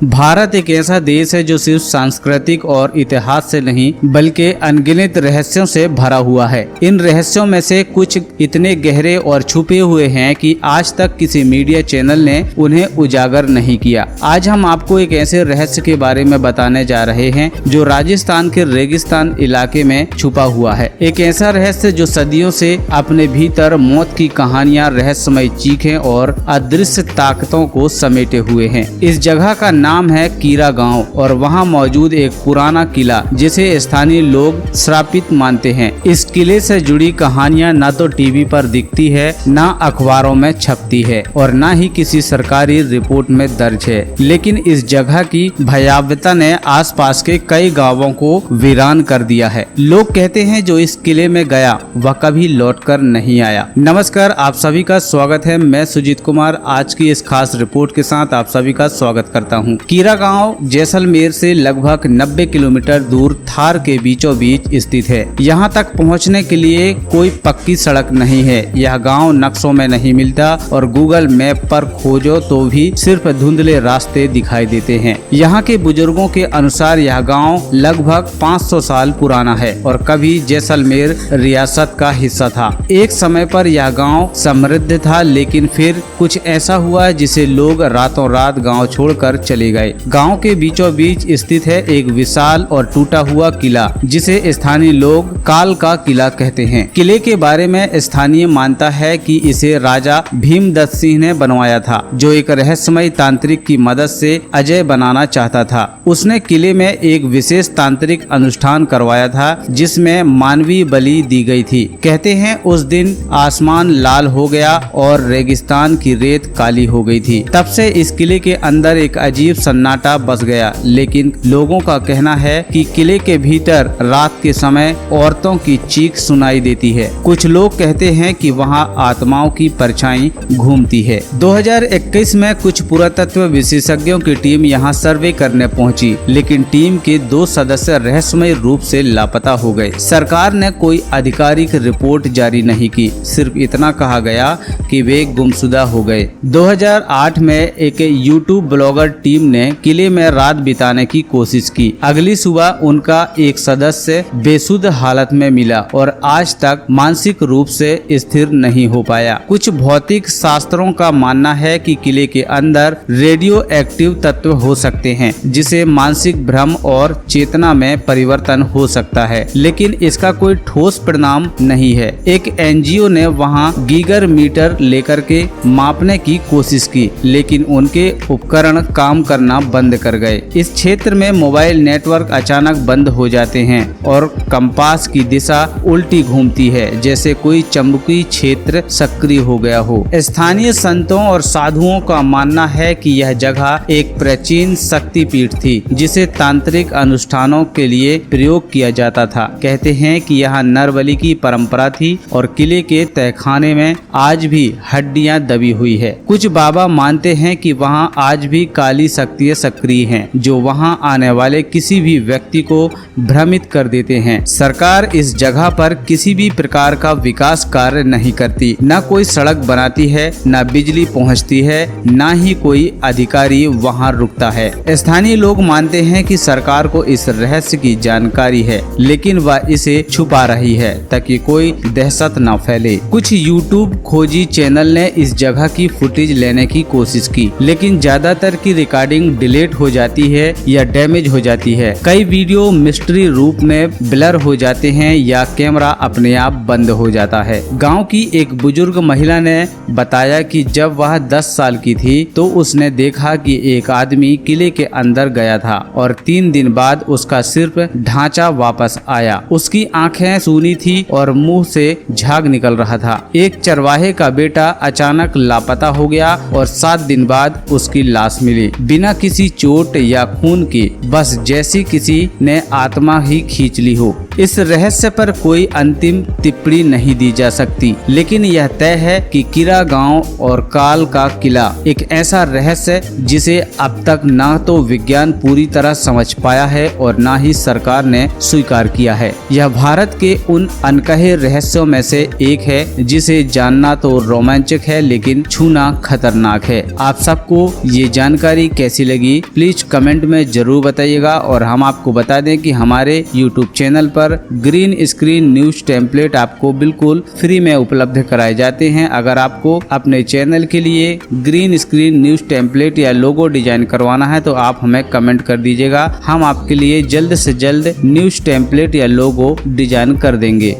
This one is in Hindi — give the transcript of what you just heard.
भारत एक ऐसा देश है जो सिर्फ सांस्कृतिक और इतिहास से नहीं बल्कि अनगिनत रहस्यों से भरा हुआ है। इन रहस्यों में से कुछ इतने गहरे और छुपे हुए हैं कि आज तक किसी मीडिया चैनल ने उन्हें उजागर नहीं किया। आज हम आपको एक ऐसे रहस्य के बारे में बताने जा रहे हैं जो राजस्थान के रेगिस्तान इलाके में छुपा हुआ है। एक ऐसा रहस्य जो सदियों से अपने भीतर मौत की कहानियां, रहस्यमय चीखें और अदृश्य ताकतों को समेटे हुए हैं। इस जगह का नाम है कीरा गांव और वहां मौजूद एक पुराना किला जिसे स्थानीय लोग श्रापित मानते हैं। इस किले से जुड़ी कहानियां न तो टीवी पर दिखती है, न अखबारों में छपती है और न ही किसी सरकारी रिपोर्ट में दर्ज है। लेकिन इस जगह की भयावहता ने आसपास के कई गांवों को वीरान कर दिया है। लोग कहते हैं जो इस किले में गया वह कभी लौटकर नहीं आया। नमस्कार, आप सभी का स्वागत है। मैं सुजीत कुमार आज की इस खास रिपोर्ट के साथ आप सभी का स्वागत करता हूं। कीरा गांव जैसलमेर से लगभग 90 किलोमीटर दूर थार के बीचों बीच स्थित है। यहां तक पहुंचने के लिए कोई पक्की सड़क नहीं है। यह गांव नक्शों में नहीं मिलता और गूगल मैप पर खोजो तो भी सिर्फ धुंधले रास्ते दिखाई देते हैं। यहां के बुजुर्गों के अनुसार यह गांव लगभग 500 साल पुराना है और कभी जैसलमेर रियासत का हिस्सा था। एक समय पर यह गांव समृद्ध था, लेकिन फिर कुछ ऐसा हुआ जिसे लोग रातों रात गांव छोड़कर चले गए। गांव के बीचों बीच स्थित है एक विशाल और टूटा हुआ किला जिसे स्थानीय लोग काल का किला कहते हैं। किले के बारे में स्थानीय मानता है कि इसे राजा भीमदत्त सिंह ने बनवाया था, जो एक रहस्यमय तांत्रिक की मदद से अजय बनाना चाहता था। उसने किले में एक विशेष तांत्रिक अनुष्ठान करवाया था जिसमें मानवीय बलि दी गई थी। कहते हैं उस दिन आसमान लाल हो गया और रेगिस्तान की रेत काली हो गई थी। तब से इस किले के अंदर एक अजीब सन्नाटा बस गया। लेकिन लोगों का कहना है कि किले के भीतर रात के समय औरतों की चीख सुनाई देती है। कुछ लोग कहते हैं कि वहां आत्माओं की परछाई घूमती है। 2021 में कुछ पुरातत्व विशेषज्ञों की टीम यहां सर्वे करने पहुंची, लेकिन टीम के 2 सदस्य रहस्यमय रूप से लापता हो गए। सरकार ने कोई आधिकारिक रिपोर्ट जारी नहीं की, सिर्फ इतना कहा गया कि वे गुमशुदा हो गए। 2008 में एक यूट्यूब ब्लॉगर टीम ने किले में रात बिताने की कोशिश की। अगली सुबह उनका एक सदस्य बेसुध हालत में मिला और आज तक मानसिक रूप से स्थिर नहीं हो पाया। कुछ भौतिक शास्त्रों का मानना है कि किले के अंदर रेडियो एक्टिव तत्व हो सकते हैं जिसे मानसिक भ्रम और चेतना में परिवर्तन हो सकता है, लेकिन इसका कोई ठोस परिणाम नहीं है। एक एनजीओ ने वहां गीगर मीटर लेकर के मापने की कोशिश की, लेकिन उनके उपकरण काम करना बंद कर गए। इस क्षेत्र में मोबाइल नेटवर्क अचानक बंद हो जाते हैं और कंपास की दिशा उल्टी घूमती है, जैसे कोई चुंबकीय क्षेत्र सक्रिय हो गया हो। स्थानीय संतों और साधुओं का मानना है कि यह जगह एक प्राचीन शक्तिपीठ थी जिसे तांत्रिक अनुष्ठानों के लिए प्रयोग किया जाता था। कहते हैं कि यहाँ नरबलि की परंपरा थी और किले के तहखाने में आज भी हड्डियां दबी हुई है। कुछ बाबा मानते हैं कि वहाँ आज भी काली शक्तियां सक्रिय हैं जो वहाँ आने वाले किसी भी व्यक्ति को भ्रमित कर देते हैं। सरकार इस जगह पर किसी भी प्रकार का विकास कार्य नहीं करती, न कोई सड़क बनाती है, न बिजली पहुँचती है, न ही कोई अधिकारी वहाँ रुकता है। स्थानीय लोग मानते हैं कि सरकार को इस रहस्य की जानकारी है, लेकिन वह इसे छुपा रही है ताकि कोई दहशत न फैले। कुछ यूट्यूब खोजी चैनल ने इस जगह की फुटेज लेने की कोशिश की, लेकिन ज्यादातर की रिकॉर्डिंग डिलीट हो जाती है या डैमेज हो जाती है। कई वीडियो मिस्ट्री रूप में ब्लर हो जाते हैं या कैमरा अपने आप बंद हो जाता है। गांव की एक बुजुर्ग महिला ने बताया कि जब वह 10 साल की थी तो उसने देखा कि एक आदमी किले के अंदर गया था और 3 दिन बाद उसका सिर्फ ढांचा वापस आया। उसकी आंखें सूनी थी और मुंह से झाग निकल रहा था। एक चरवाहे का बेटा अचानक लापता हो गया और 7 दिन बाद उसकी लाश मिली, बिना किसी चोट या खून के, बस जैसी किसी ने आत्मा ही खींच ली हो। इस रहस्य पर कोई अंतिम टिप्पणी नहीं दी जा सकती, लेकिन यह तय है कि कीरा गांव और काल का किला एक ऐसा रहस्य जिसे अब तक न तो विज्ञान पूरी तरह समझ पाया है और न ही सरकार ने स्वीकार किया है। यह भारत के उन अनकहे रहस्यों में से एक है जिसे जानना तो रोमांचक है लेकिन छूना खतरनाक है। आप सबको ये जानकारी कैसी लगी प्लीज कमेंट में जरूर बताइएगा और हम आपको बता दें कि हमारे YouTube चैनल पर ग्रीन स्क्रीन न्यूज टेम्पलेट आपको बिल्कुल फ्री में उपलब्ध कराए जाते हैं। अगर आपको अपने चैनल के लिए ग्रीन स्क्रीन न्यूज टेम्पलेट या लोगो डिजाइन करवाना है तो आप हमें कमेंट कर दीजिएगा, हम आपके लिए जल्द से जल्द न्यूज टेम्पलेट या लोगो डिजाइन कर देंगे।